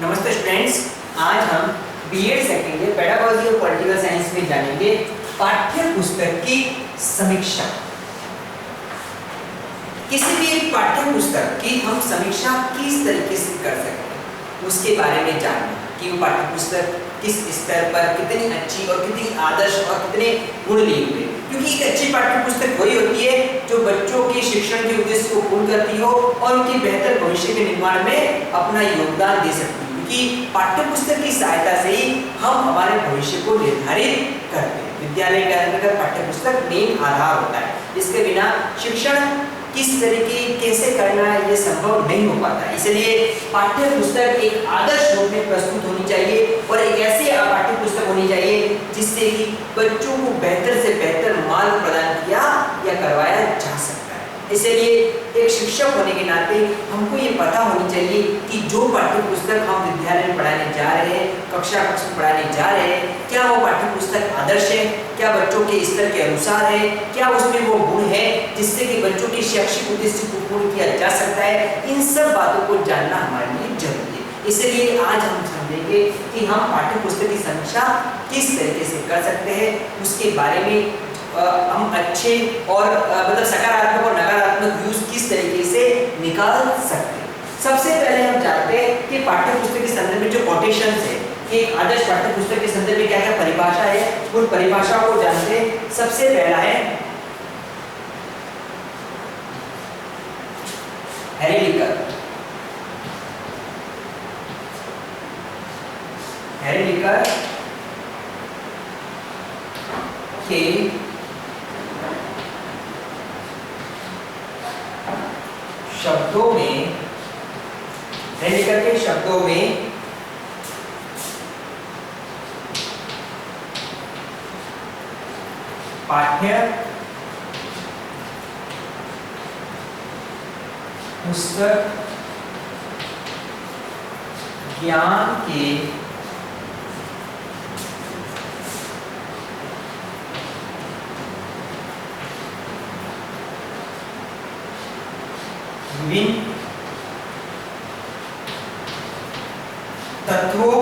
नमस्ते स्टूडेंट्स, आज हम बीएड सेकेंड ईयर पेडागॉजी और पॉलिटिकल साइंस में जानेंगे पाठ्य पुस्तक की समीक्षा। किसी भी एक पाठ्य पुस्तक की हम समीक्षा किस तरीके से कर सकते हैं उसके बारे में जानना कि वो पाठ्य पुस्तक किस स्तर पर कितनी अच्छी और कितनी आदर्श और कितने गुण लिए हुए, क्योंकि एक अच्छी पाठ्य पुस्तक वही होती है जो बच्चों के शिक्षण के उद्देश्य को पूर्ण करती हो और उनके बेहतर भविष्य के निर्माण में अपना योगदान दे सकती है। क्योंकि पाठ्य पुस्तक की सहायता से ही हम हमारे भविष्य को निर्धारित करते हैं। विद्यालय के अंतर्गत पाठ्य पुस्तक मेन आधार होता है, इसके बिना शिक्षण किस तरीके कैसे करना है ये संभव नहीं हो पाता। इसलिए पाठ्य पुस्तक एक आदर्श रूप में प्रस्तुत होनी चाहिए और एक ऐसी पाठ्य पुस्तक होनी चाहिए जिससे कि बच्चों को बेहतर से बेहतर मार्ग प्रदान किया या करवाया जा सकता है। इसलिए एक शिक्षक होने के नाते हमको ये पता होनी चाहिए कि जो पाठ्य पुस्तक हम विद्यालय में पढ़ाने जा रहे हैं, कक्षा कक्ष में पढ़ाने जा रहे हैं, क्या वो पाठ्य पुस्तक आदर्श है, क्या बच्चों के स्तर के अनुसार है, क्या उसमें वो गुण है जिससे कि बच्चों के शैक्षिक उद्देश्य को पूर्ण किया जा सकता है। इन सब बातों को जानना हमारे लिए जरूरी है। इसलिए आज हम समझेंगे कि हम पाठ्य पुस्तक की समीक्षा किस तरीके से कर सकते हैं, उसके बारे में हम अच्छे और मतलब सकारात्मक और नकारात्मक व्यूज किस तरीके से निकाल सकते हैं। सबसे पहले हम जानते हैं कि पाठ्य पुस्तक के संदर्भ में जो कोटेशंस है कि एक आदर्श पाठ्य पुस्तक के संदर्भ में क्या क्या परिभाषा है, उन परिभाषाओं को जानते हैं। सबसे पहला है हैरी लिकर। हैरी लिकर के शब्दों में, हैरी लिकर के शब्दों में पाठ्य पुस्तक ज्ञान के विभिन्न तत्वों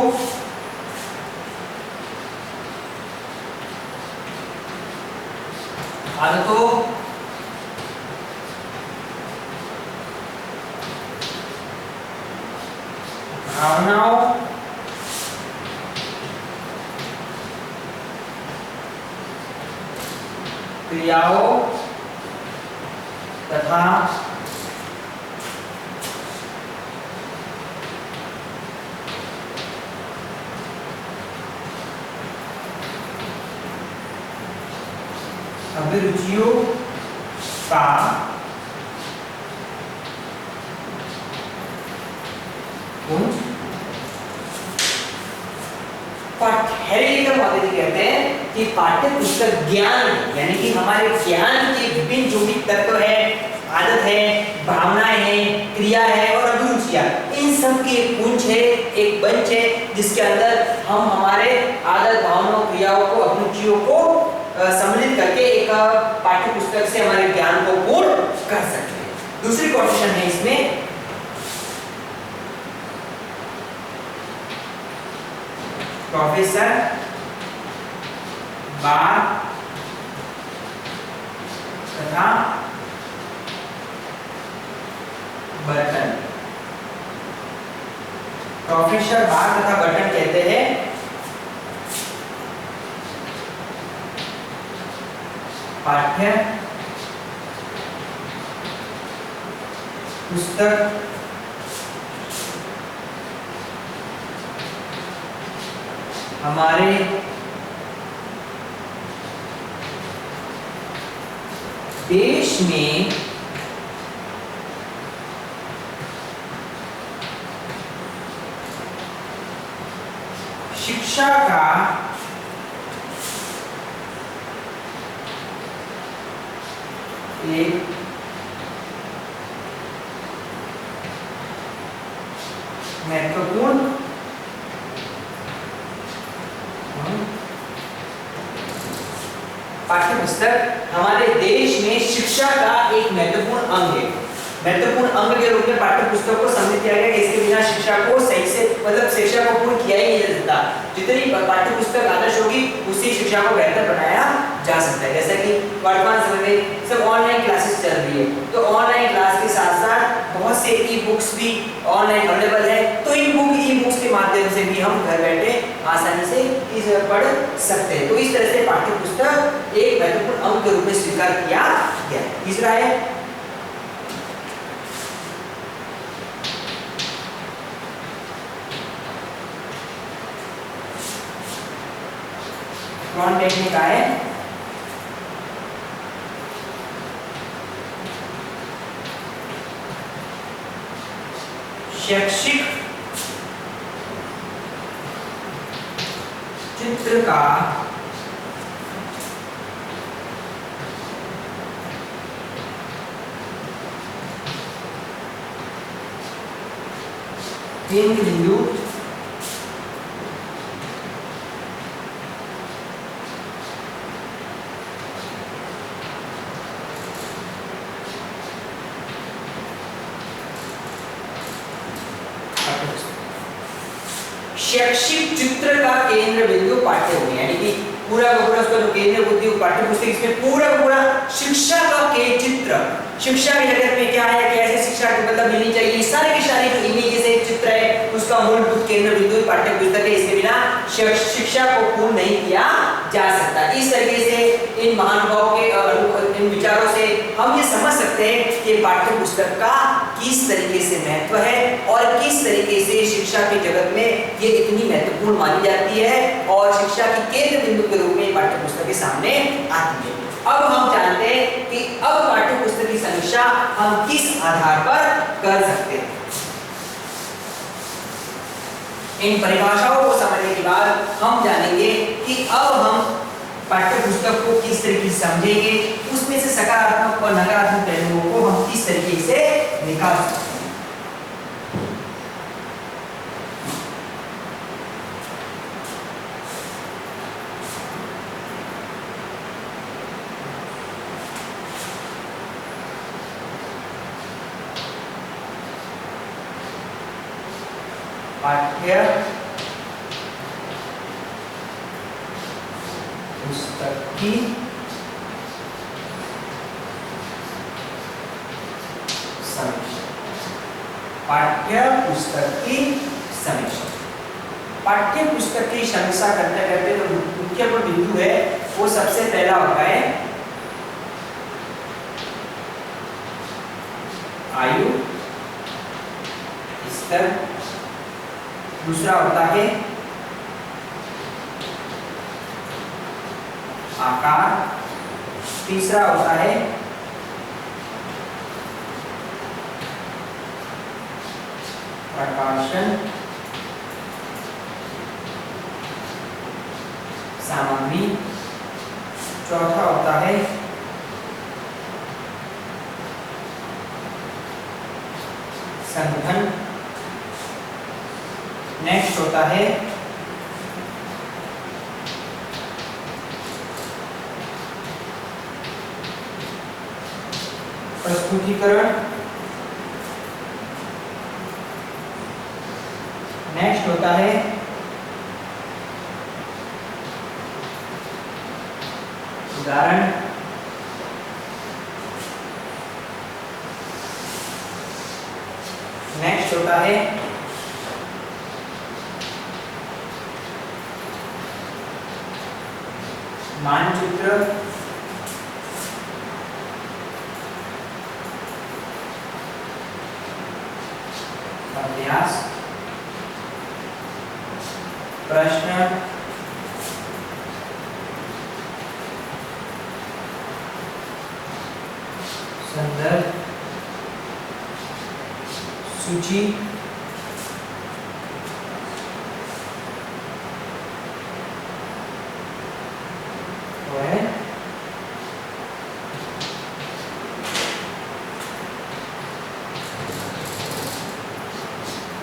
आदतों भावनाओं क्रियाओं तथा अभिरुचियों का हैरी लिकर कहते हैं कि पाठ्य पुस्तक ज्ञान यानी कि हमारे ज्ञान के विभिन्न जो भी तत्व है, आदत है, भावनाएं हैं, क्रिया है और अभिरुचियां, इन सब की एक पुंज है, एक बंच है जिसके अंदर हम हमारे आदत, भावनाओं, क्रियाओं को, अभिरुचियों को सम्मिलित करके एक पाठ्य पुस्तक से हमारे ज्ञान को पूर्ण कर सकते हैं। दूसरी कोटेशन है इसमें प्रोफेसर बार तथा बर्टन। प्रोफेसर बार तथा बर्टन कहते हैं पाठ्य पुस्तक हमारे देश में शिक्षा का एक महत्वपूर्ण पाठ्य पुस्तक हमारे देश में शिक्षा का एक महत्वपूर्ण अंग है। महत्वपूर्ण अंग के रूप में पाठ्य पुस्तक को सम्मिलित किया गया है। इसके बिना शिक्षा को सही से मतलब शिक्षा को पूर्ण किया ही नहीं जा सकता। जितनी पाठ्य पुस्तक आदर्श होगी उसी शिक्षा को बेहतर बनाया जा सकता है। जैसा कि वर्तमान समय में सब ऑनलाइन क्लासेस चल रही है, तो ऑनलाइन क्लास के साथ साथ बहुत से ई बुक्स भी ऑनलाइन अवेलेबल है, तो इन ई बुक्स के माध्यम से भी हम घर बैठे आसानी से इस पढ़ सकते हैं। तो इस तरह से पाठ्य पुस्तक एक महत्वपूर्ण अंग के रूप में स्वीकार किया गया। तीसरा है कौन टेक्निक है शैक्षिक चित्र का केंद्र बिंदु शैक्षिक चित्र का केंद्र बिंदु पाठ्य होगी, यानी कि पूरा का पूरा उसका जो केंद्र बिंदु पाठ्य पुस्तक इसमें पूरा पूरा शिक्षा का के चित्र, शिक्षा के जगत में क्या है, कैसे शिक्षा की मतलब मिलनी चाहिए, सारे के सारे जो इमेजेस है चित्र है उसका मूलभूत केंद्र बिंदु पाठ्य पुस्तक है। इसके बिना शिक्षा को पूर्ण नहीं किया जा सकता। इस तरीके से इन महानुभावों के इन विचारों से हम ये समझ सकते हैं कि पाठ्य पुस्तक का किस तरीके से महत्व है और किस तरीके से शिक्षा के जगत में ये इतनी महत्वपूर्ण मानी जाती है और शिक्षा की केंद्र बिंदु के रूप में पाठ्य पुस्तक के सामने आती है। अब हम जानते हैं कि अब पाठ्य पुस्तक की समीक्षा हम किस आधार पर कर सकते हैं। इन परिभाषाओं को समझने के बाद हम जानेंगे कि अब हम पाठ्य पुस्तक को किस तरीके से समझेंगे, उसमें से सकारात्मक और नकारात्मक पहलुओं को हम किस तरीके से निकाल सकते हैं। पाठ्य पुस्तक की समीक्षा। पाठ्य पुस्तक की समीक्षा, पाठ्य पुस्तक की समीक्षा करते करते जो मुख्य बिंदु है वो सबसे पहला होता है आयु स्तर, दूसरा होता है आकार, तीसरा होता है प्रकाशन सामग्री, चौथा होता है संगठन, नेक्स्ट होता है प्रस्तुतिकरण, नेक्स्ट होता है उदाहरण, नेक्स्ट होता है मानचित्र, अभ्यास, प्रश्न, संदर्भ, सूची,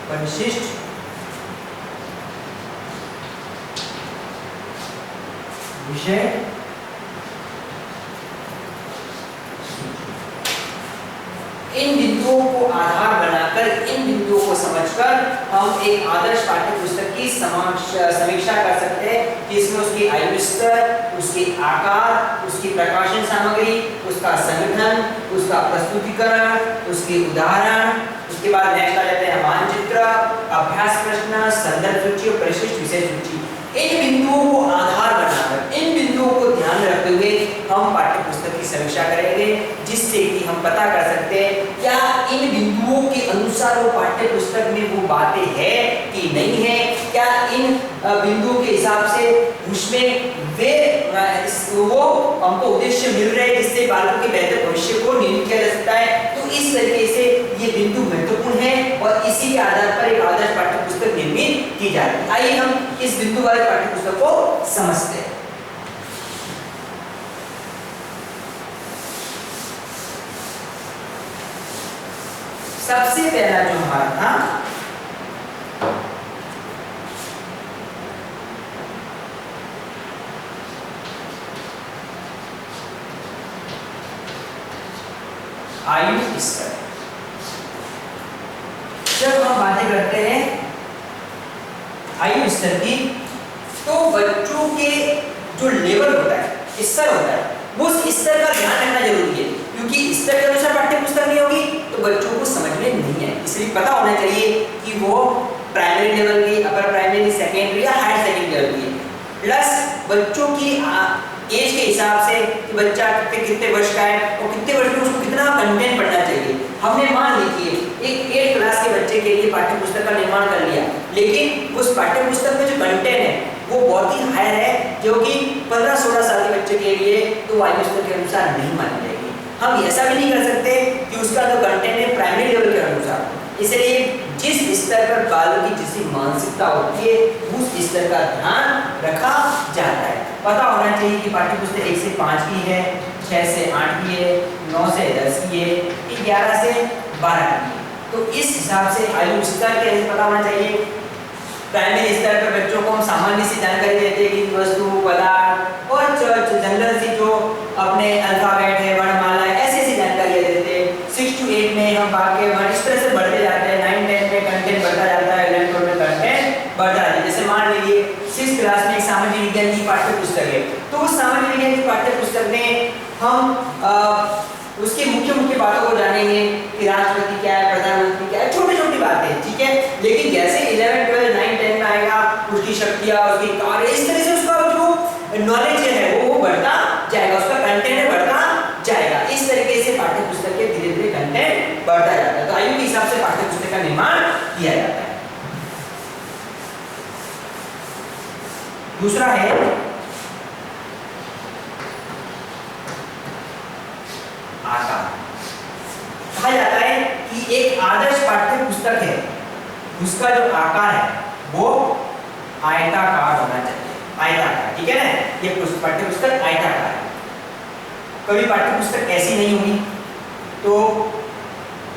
परिशिष्ट, विषय, इन बिंदुओं को आधार बनाकर जानकर, इन बिंदुओं को समझकर हम एक आदर्श पाठ्य पुस्तक की समीक्षा कर सकते हैं कि इसमें उसकी आयु स्तर, उसके आकार, उसकी प्रकाशन सामग्री, उसका संगठन, उसका प्रस्तुतिकरण, उसके उदाहरण, उसके बाद नेक्स्ट आ जाते हैं मानचित्र, अभ्यास प्रश्न, संदर्भ सूची और परिशिष्ट विषय सूची। इन बिंदुओं को आधार बनाकर, इन बिंदुओं को ध्यान में रखते हुए हम पाठ्य पुस्तक की समीक्षा करेंगे, जिससे कि हम पता कर सकते हैं क्या इन बिंदुओं के अनुसार वो पाठ्य पुस्तक में वो बातें है कि नहीं है, क्या इन बिंदुओं के हिसाब से उसमें वे वो हमको उद्देश्य मिल रहे हैं जिससे बालकों के बेहतर भविष्य को निर्मित किया जा सकता है। तो इस तरीके से ये बिंदु महत्वपूर्ण है और इसी के आधार पर एक आदर्श पाठ्य पुस्तक निर्मित की जाती है। आइए हम इस बिंदु वाले पाठ्य पुस्तक को समझते हैं। सबसे पहला जो हमारा था आयु स्तर। जब हम बातें करते हैं आयु स्तर की, तो बच्चों के जो लेवल होता है, स्तर होता है, वो उस स्तर का ध्यान रखना जरूरी है, क्योंकि स्तर के अनुसार पाठ्य पुस्तक नहीं होगी तो बच्चों को समझ में नहीं है। इसलिए पता होना चाहिए कि वो प्राइमरी लेवल की, अपर प्राइमरी, सेकेंडरी या हायर सेकेंडरी लेवल की, प्लस बच्चों की एज के हिसाब से कि बच्चा कितने वर्ष का है और कितने वर्ष में उसको कितना कंटेंट पढ़ना चाहिए। हमने मान लीजिए एक 8 क्लास के बच्चे के लिए पाठ्य पुस्तक का निर्माण कर लिया, लेकिन उस पाठ्य पुस्तक में जो कंटेंट है वो बहुत ही हायर है, जो कि 15-16 साल के बच्चे के लिए तो आयु स्तर के अनुसार नहीं मानी जाएगी। हम ऐसा भी नहीं कर सकते कि उसका जो कंटेंट है प्राइमरी लेवल के अनुसार। इसलिए जिस स्तर पर बालक की जिसकी मानसिकता होती है उस स्तर का ध्यान रखा जाता है। पता होना चाहिए कि पाठ्य पुस्तक 1 से 5 की है, 6 से 8 की है, 9 से 10 की है, 11 से 12 की है। तो इस हिसाब से आयु स्तर के पता होना चाहिए। प्राइमरी स्तर पर बच्चों को हम सामान्य सी जानकारी देते हैं कि वस्तु, पदार्थ और जनरल सी जो अपने अल्फाबेट है, वर्णमाला है, ऐसी जानकारियां देते हैं। 6 to 8 में हम वाक्य वर्ण इस तरह से बढ़ते जाते हैं। 9-10 में कंटेंट बढ़ता जाता है, 11-12 में कंटेंट बढ़ता है। जैसे मान लीजिए 6th क्लास में एक सामाजिक विज्ञान की पाठ्य पुस्तक है, तो उस सामाजिक विज्ञान की पाठ्य पुस्तक में हम उसकी मुख्य बातों को जानेंगे कि राष्ट्रपति क्या है, प्रधानमंत्री क्या है, छोटी बातें, ठीक है। लेकिन जैसे 11, 12, 9, 10 में आएगा उसकी शक्तियां, उसकी कार्य, इस तरह से उसका जो नॉलेज है वो बढ़ता जाएगा, उसका कंटेंट बढ़ता जाएगा। इस तरीके से पाठ्य पुस्तक के धीरे-धीरे कंटेंट बढ़ता जाता है। तो आयु के हिसाब से पाठ्य पुस्तक का निर्माण किया जाता है। दूसरा है आकार। कहा जाता है कि एक आदर्श पाठ्य पुस्तक है, उसका जो आकार है वो आयताकार होना चाहिए। आयताकार, ठीक है ना, ये पाठ्य पुस्तक आयताकार है। कभी पाठ्य पुस्तक ऐसी नहीं होगी तो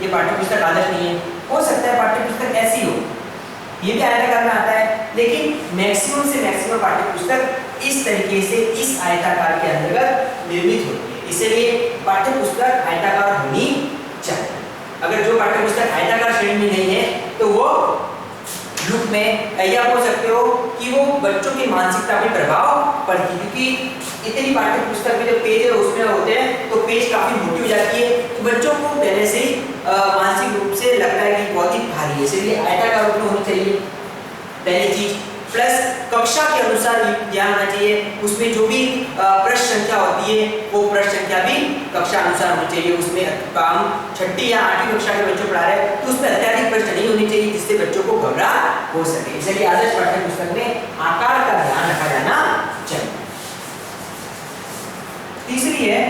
ये पाठ्य पुस्तक आदर्श नहीं है। हो सकता है पाठ्य पुस्तक ऐसी हो, ये भी आयताकार में आता है, लेकिन मैक्सिमम से मैक्सिमम पाठ्य पुस्तक इस तरीके से इस आयताकार के अंतर्गत निर्मित होती है। इसलिए पाठ्य पुस्तक आयताकार होनी चाहिए। अगर जो पाठ्य पुस्तक आयताकार श्रेणी में नहीं है तो वो लुक में, या बोल सकते हो कि वो बच्चों की मानसिकता पर प्रभाव पड़ती है, क्योंकि इतनी पाठ्य पुस्तक में जो पेज है उसमें होते हैं तो पेज काफी मोटी हो जाती है, तो बच्चों को पहले से ही मानसिक रूप से लगता है कि बहुत ही भारी है। इसलिए आयताकार रूप में होनी चाहिए पहली चीज। प्लस कक्षा के अनुसार ध्यान होना चाहिए, उसमें जो भी पृष्ठ संख्या होती है वो पृष्ठ संख्या भी कक्षा अनुसार होनी चाहिए। उसमें हम 6ठी या 8वीं कक्षा के बच्चों पढ़ा रहे हैं तो उसमें अत्यधिक पृष्ठ नहीं होनी चाहिए जिससे बच्चों को घबराहट हो सके। इसलिए आदर्श पाठ्य पुस्तक में आकार का ध्यान रखा जाना चाहिए। तीसरी है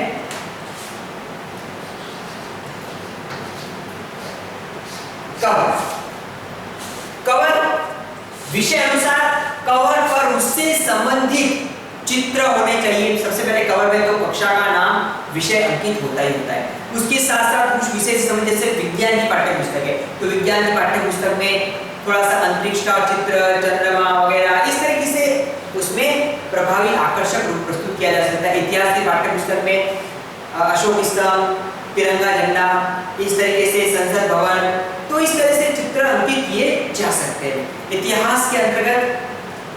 कवर। कवर विषय अनुसार कवर पर उससे संबंधित चित्र होने चाहिए। सबसे पहले कवर में तो कक्षा का नाम, विषय अंकित होता ही होता है। उसके साथ साथ कुछ विषय से संबंधित, जैसे विज्ञान की पाठ्य पुस्तक है तो विज्ञान की पाठ्य पुस्तक में थोड़ा सा अंतरिक्ष का चित्र, चंद्रमा वगैरह, इस तरीके से उसमें प्रभावी आकर्षक रूप प्रस्तुत किया जा सकता है। इतिहास की पाठ्य पुस्तक में अशोक स्तंभ, तिरंगा झंडा, इस तरीके से संसद भवन, तो इस तरह से चित्र अंकित किए जा सकते हैं। इतिहास के अंतर्गत,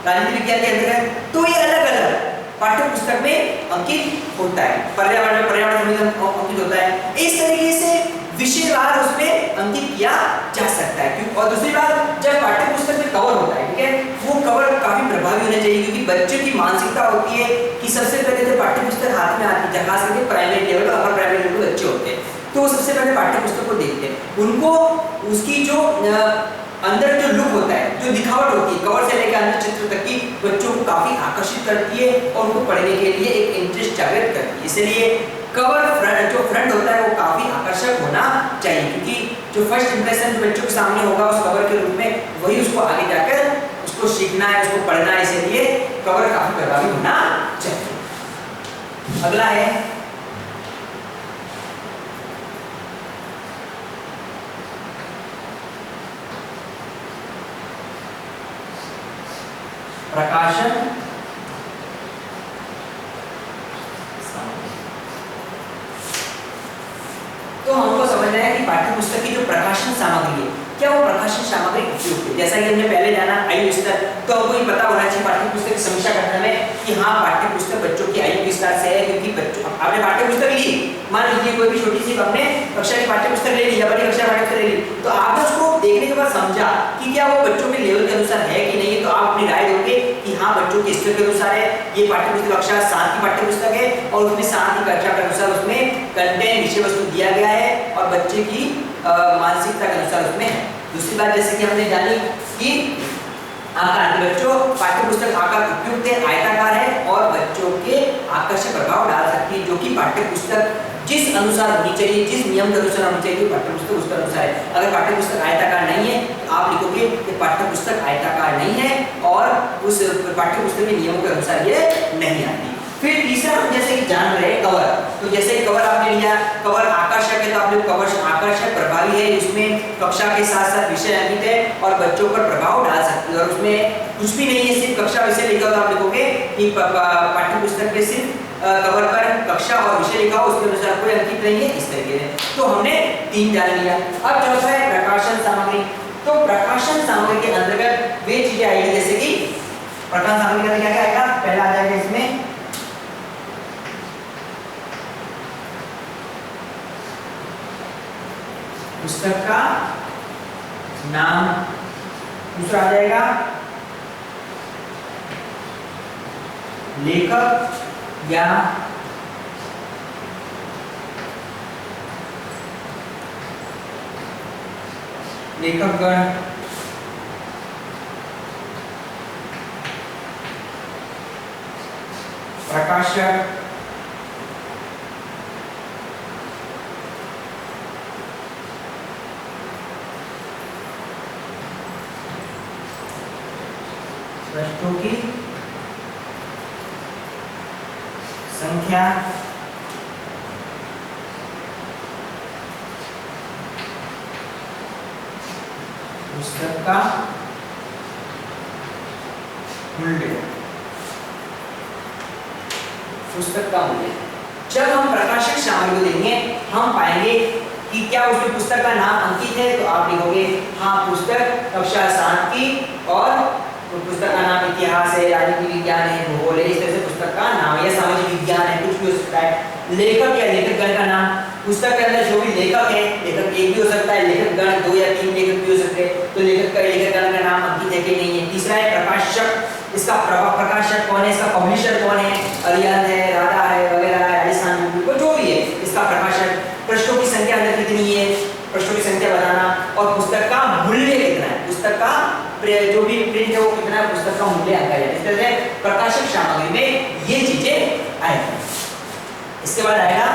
राजनीति विज्ञान के अंतर्गत तो ये अलग अलग पाठ्य पुस्तक में अंकित होता है। पर्यावरण में पर्यावरण संबंधी अंकित होता है। इस तरीके से विषयवार उसमें अंकित किया जा सकता है। क्यों? और दूसरी बात, जब पाठ्य पुस्तक में कवर होता है, ठीक है, वो कवर काफी प्रभावी होना चाहिए, क्योंकि बच्चे की मानसिकता होती है कि सबसे पहले तो पाठ्य पुस्तक हाथ में आती है, खास करके प्राइमरी लेवल और अपर प्राइमरी लेवल के बच्चे होते हैं, तो वो सबसे पहले पाठ्य पुस्तक को देखते हैं। उनको उसकी जो अंदर जो लुक होता है, जो दिखावट होती है, कवर से लेकर अंदर चित्र तक की, बच्चों को काफी आकर्षित करती है और उनको पढ़ने के लिए एक इंटरेस्ट जागृत करती है। इसलिए कवर जो फ्रंट होता है वो काफी आकर्षक होना चाहिए, क्योंकि जो फर्स्ट इंप्रेशन बच्चों के सामने होगा उस कवर के रूप में, वही उसको आगे जाकर उसको सीखना है, उसको पढ़ना है। इसलिए कवर काफी प्रभावी होना चाहिए। अगला है प्रकाशन सामग्री। तो हमको समझना है कि पाठ्य पुस्तक की जो प्रकाशन सामग्री है, क्या वो प्रकाशन सामग्री उपयुक्त है। जैसा कि हमने पहले जाना आयु स्तर, तो हमको ये पता होना चाहिए पाठ्य पुस्तक की समीक्षा करने में कि हाँ, पाठ्य पुस्तक बच्चों की आयु के स्तर से है। क्योंकि बच्चों, आपने पाठ्य पुस्तक ली, मान लीजिए कोई भी छोटी सी अपने कक्षा की पाठ्य पुस्तक ले ली या बड़ी कक्षा पाठ्य पुस्तक ले ली, तो आपने उसको देखने के बाद समझा कि क्या वो बच्चों के लेवल के अनुसार है कि नहीं, तो आप अपनी राय दोगे कि हाँ, बच्चों के स्तर के अनुसार है। ये पाठ्य पुस्तक कक्षा 7 की पाठ्य पुस्तक है और उसमें 7 की कक्षा के अनुसार उसमें कंटेंट, विषय वस्तु दिया गया है और बच्चे की मानसिकता के अनुसार उसमें है। दूसरी बात, जैसे कि हमने जानी कि आकार, बच्चों पाठ्य पुस्तक आकार उपयुक्त है, आयताकार है और बच्चों के आकर्षक प्रभाव डाल सकती है, जो कि पाठ्य पुस्तक जिस अनुसार होनी चाहिए, जिस नियम के अनुसार होनी चाहिए पाठ्य पुस्तक उसके अनुसार है। अगर पाठ्य पुस्तक आयताकार नहीं है तो आप लिखोगे कि पाठ्य पुस्तक आयताकार नहीं है और उस पाठ्य पुस्तक के नियमों के अनुसार ये नहीं आती। फिर तीसरा, हम जैसे कि जान रहे कवर, तो जैसे कवर आपने लिया, कवर आकर्षक है तो आप लोग कवर आकर्षक प्रभावी है, इसमें कक्षा के साथ साथ विषय अंकित है और बच्चों पर प्रभाव डाल सकती है। और उसमें कुछ भी नहीं है, सिर्फ कक्षा विषय लिखा हो तो आप लिखोगे कि पाठ्य पुस्तक पे सिर्फ कवर पर कक्षा और विषय लिखा हो, उसके अनुसार कोई अंकित नहीं है, इस तरीके से। तो हमने 3 जान लिया। अब चौथा है प्रकाशन सामग्री। तो प्रकाशन सामग्री के अंतर्गत वे चीजें आएगी, जैसे कि प्रकाशन सामग्री का क्या आएगा, पहला आ जाएगा इसमें पुस्तक का नाम, दूसरा आ जाएगा लेखक या लेखकगण, प्रकाशक, पृष्ठों की संख्या, पुस्तक का मूल्य, पुस्तक का मूल्य। जब हम प्रकाशक सामग्री को देंगे, हम पाएंगे कि क्या उसमें पुस्तक का नाम अंकित है, तो आप लिखोगे हाँ, पुस्तक कक्षा 7 की और तो पुस्तक का नाम इतिहास है, राजनीति विज्ञान है, भूगोल है, इस तरह से पुस्तक का नाम है, या सामाजिक विज्ञान है, कुछ भी हो सकता है। लेखक या लेखकगण का नाम, पुस्तक के अंदर जो भी लेखक है, लेखक एक भी हो सकता है, लेखकगण 2 या 3 लेखक भी हो सकते हैं, तो लेखकगण का नाम अंकित है कि नहीं है। तीसरा है प्रकाशक, इसका प्रकाशक कौन है, इसका पब्लिशर कौन है, अरिहंत है, राधा है वगैरह, राजस्थान को जो भी है इसका प्रकाशक। पृष्ठों की संख्या अंदर कितनी है, पृष्ठों की संख्या बताना, और पुस्तक का मूल्य कितना है, पुस्तक का जो भी प्रिंट है वो कितना है, पुस्तक का मूल्य आता है। इस तरह से प्रकाशक सामग्री में ये चीजें आएगी। इसके बाद आएगा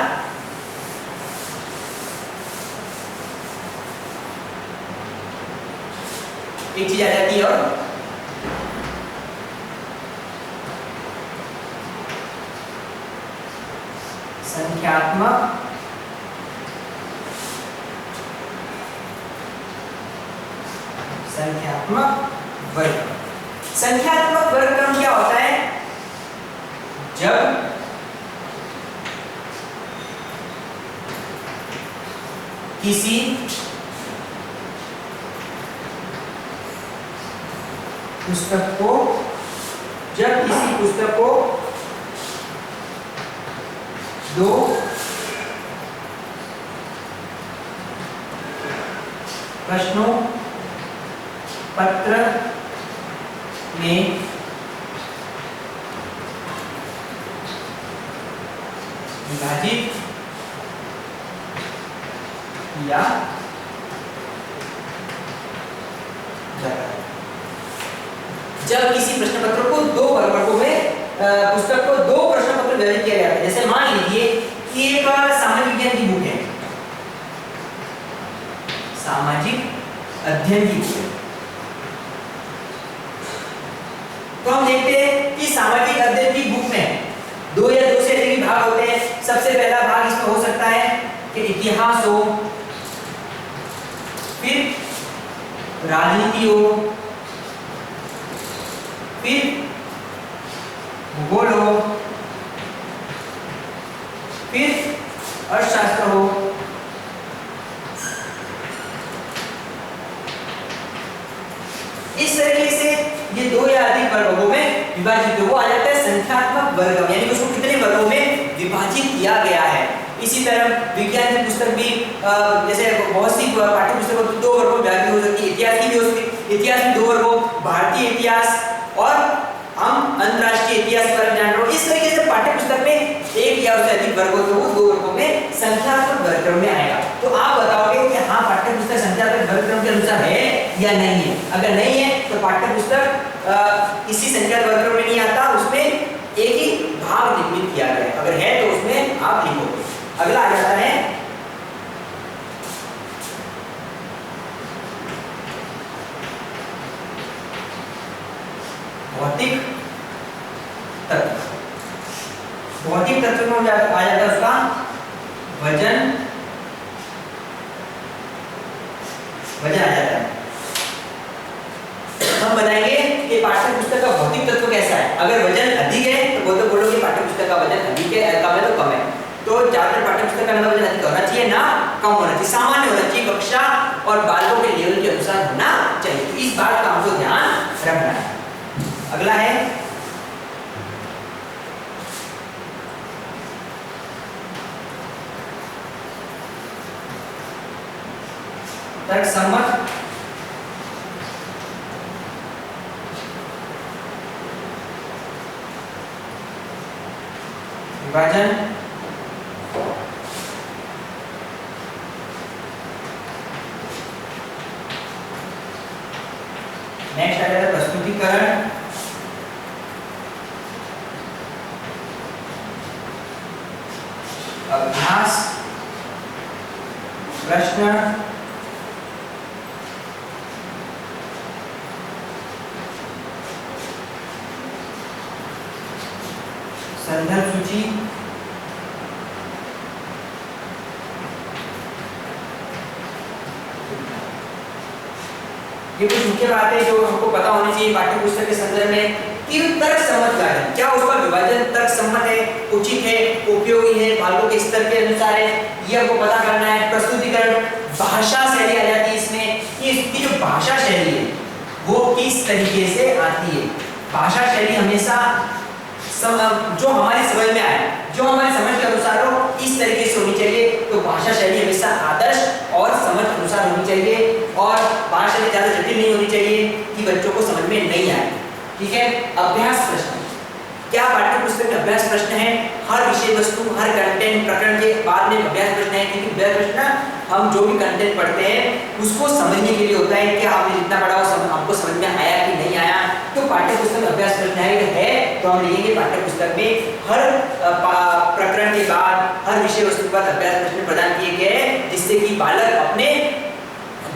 एक चीज आ जाती है और संख्यात्मक वर्ग। संख्यात्मक वर्ग क्रम क्या होता है, जब किसी पुस्तक को, जब किसी पुस्तक को दो प्रश्नों पत्र में विभाजित किया जाता है। जब किसी प्रश्न पत्र को दो वर्गों में पुस्तक को दो प्रश्न पत्र विभाजित किया जाता है, जैसे मान लीजिए कि एक सामाजिक विज्ञान की बुक है, सामाजिक अध्ययन की बुक है, तो हम देखते हैं कि सामाजिक अध्ययन की बुक में दो या दो से अधिक भाग होते हैं। सबसे पहला भाग इसमें हो सकता है कि इतिहास हो, फिर राजनीति हो, फिर भूगोल हो, फिर अर्थशास्त्र हो, इस तरीके से ये दो या अधिक वर्गों में विभाजित, वो आ जाता है संख्यात्मक वर्ग, यानी उसको कितने वर्गों में विभाजित किया गया है। इसी तरह विज्ञान की पुस्तक भी जैसे बहुत सी पाठ्य पुस्तकों को दो वर्गों में विभाजित हो सकती है। इतिहास की भी हो सकती है, इतिहास में दो वर्गों, भारतीय इतिहास और हम अंतरराष्ट्रीय इतिहास के बारे में जान रहे हो। इस तरीके से पाठ्य पुस्तक में एक या उससे अधिक वर्गों तो वो दो वर्गों में संख्यात्मक वर्गक्रम में आएगा। तो आप बताओगे कि हाँ पाठ्य पुस्तक संख्यात्मक वर्गक्रम के अनुसार है या नहीं है। अगर नहीं है तो पाठ्य पुस्तक किसी संख्यात्मक वर्गक्रम में नहीं आता, उसमें एक ही भाग निर्मित किया गया है। अगर है तो उसमें आप लिखोगे। अगला आ जाता है भौतिक तत्व। भौतिक तत्व में आ जाता है उसका वजन, वजन आ जाता है। हम बताएंगे कि पाठ्य पुस्तक का भौतिक तत्व कैसा है। अगर वजन अधिक है तो वो तो बोलोगे पाठ्य पुस्तक का वजन अधिक है, कम है तो कम है। तो ज्यादातर पाठ्य पुस्तक का वजन अधिक होना चाहिए ना कम होना चाहिए, सामान्य होना चाहिए, कक्षा और बालकों के लेवल के अनुसार होना चाहिए। तो इस बात का हमको ध्यान रखना है। अगला है तर्कसम्मत विभाजन। नेक्स्ट आ जाता है प्रस्तुतिकरण, अभ्यास प्रश्न, संदर्भ सूची, ये कुछ मुख्य बातें जो हमको पता होनी चाहिए पाठ्य पुस्तक के संदर्भ में कि तर्क सम्मत का है, क्या उसका विभाजन तर्क सम्मत है, उचित है, उपयोगी है, बालकों के स्तर के अनुसार है, ये हमको पता करना है। प्रस्तुतिकरण, भाषा शैली आ जाती है इसमें कि इसकी जो भाषा शैली है वो किस तरीके से आती है। भाषा शैली हमेशा जो हमारी समझ में आए, जो हमारी समझ के अनुसार हो, इस तरीके से होनी चाहिए। तो भाषा शैली हमेशा आदर्श और समझ के अनुसार होनी चाहिए और भाषा शैली ज्यादा जटिल नहीं होनी चाहिए कि बच्चों को समझ में नहीं आए। ठीक है। अभ्यास प्रश्न, क्या पाठ्य पुस्तक में अभ्यास प्रश्न है? हर विषय वस्तु, हर कंटेंट प्रकरण के बाद में अभ्यास प्रश्न है, क्योंकि अभ्यास प्रश्न हम जो भी कंटेंट पढ़ते हैं उसको समझने के लिए होता है कि आपने जितना पढ़ा वो आपको समझ में आया कि नहीं आया। तो पाठ्य पुस्तक में अभ्यास प्रश्न है तो हम लिखेंगे पाठ्य पुस्तक में हर प्रकरण के बाद, हर विषय वस्तु के बाद अभ्यास प्रश्न प्रदान किए गए हैं, जिससे कि बालक अपने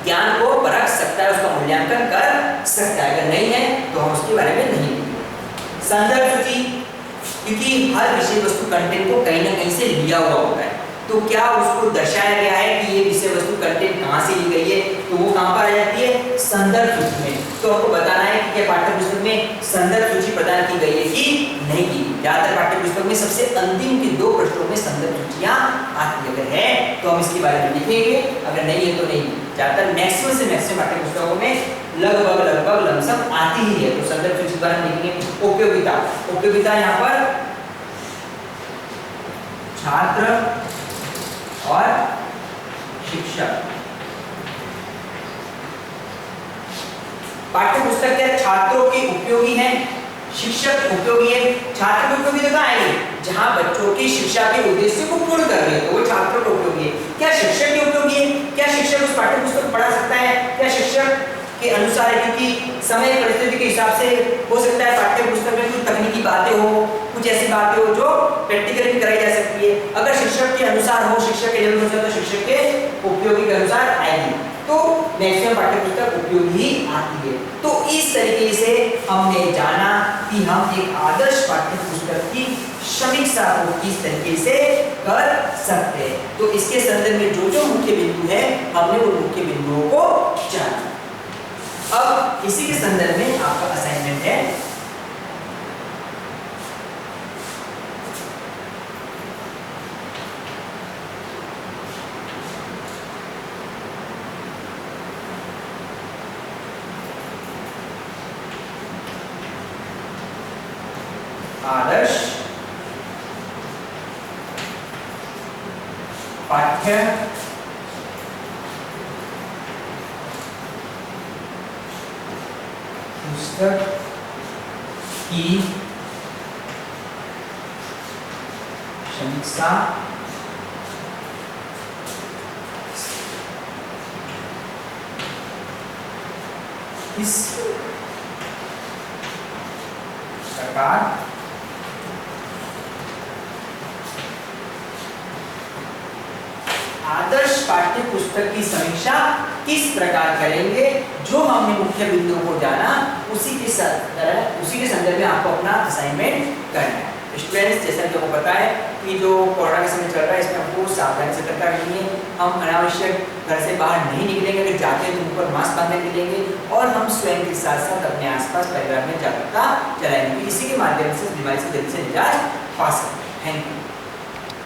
ज्ञान को परख सकता है, उसका मूल्यांकन कर सकता है। अगर नहीं है तो हम उसके बारे में नहीं लिखेंगे। संदर्भ सूची, क्योंकि हर विषय वस्तु कंटेंट को कहीं ना कहीं से लिया हुआ होता है, तो क्या उसको दर्शाया गया है कि ये विषय वस्तु कंटेंट कहाँ से ली गई है, तो वो कहाँ पर आ जाती है? संदर्भ सूची में। तो आपको बताना है कि क्या पाठ्य पुस्तक में संदर्भ सूची प्रदान की गई है कि नहीं की। ज्यादातर पाठ्य पुस्तक में सबसे अंतिम के 2 पृष्ठों में संदर्भ सूचियां आती है। अगर है तो हम इसके बारे में लिखेंगे, अगर नहीं है तो नहीं। ज्यादातर मैक्सिमम से मैक्सिमम पाठ्य पुस्तकों में लगभग लगभग लमसम आती ही है। तो संदर्भ सूची पर हम लिखेंगे उपयोगिता। उपयोगिता यहाँ पर छात्र और शिक्षक। पाठ्य पुस्तक क्या छात्रों के उपयोगी है, शिक्षक उपयोगी है। छात्र के उपयोगी कहाँ आएंगे, जहां बच्चों की शिक्षा के उद्देश्य को पूर्ण कर रहे हैं, तो वो छात्रों को उपयोगी है। क्या शिक्षक के उपयोगी है, क्या शिक्षक उस पाठ्य पुस्तक को पढ़ा सकता है, क्या शिक्षक के अनुसार है, क्योंकि समय परिस्थिति के हिसाब से हो सकता है पाठ्य पुस्तक में कुछ तकनीकी बातें हो, कुछ ऐसी बातें हो जो प्रैक्टिकली कराई जा सकती है। अगर शिक्षक के अनुसार हो, शिक्षक के जरूरत हो, तो शिक्षक के उपयोगी के अनुसार आएगी। तो मैक्सिमम पाठ्य पुस्तक उपयोगी ही आती है। तो इस तरीके से हमने जाना कि हम एक आदर्श पाठ्य पुस्तक की समीक्षा को किस तरीके से कर सकते हैं। तो इसके संदर्भ में जो जो मुख्य बिंदु है हमने वो मुख्य बिंदुओं को जाना। अब इसी के संदर्भ में आपका असाइनमेंट है आदर्श पाठ्य पुस्तक की समीक्षा इस प्रकार आदर्श पाठ्य पुस्तक की समीक्षा किस प्रकार करेंगे, जो हमने मुख्य बिंदुओं को जाना उसी के संदर्भ में आपको अपना असाइनमेंट करना है। स्टूडेंट्स, जैसा कि आपको पता है कि जो कोरोना का समय चल रहा है इसमें हमको सावधानी से करना है। हम अनावश्यक घर से बाहर नहीं निकलेंगे, अगर जाते हैं तो मुंह पर मास्क बांध के निकलेंगे और हम स्वयं के साथ साथ अपने आसपास परिवार में जागरूकता चलाएंगे। इसी के माध्यम से इस बीमारी से जल्दी से निजात पा सकते हैं। Thank you.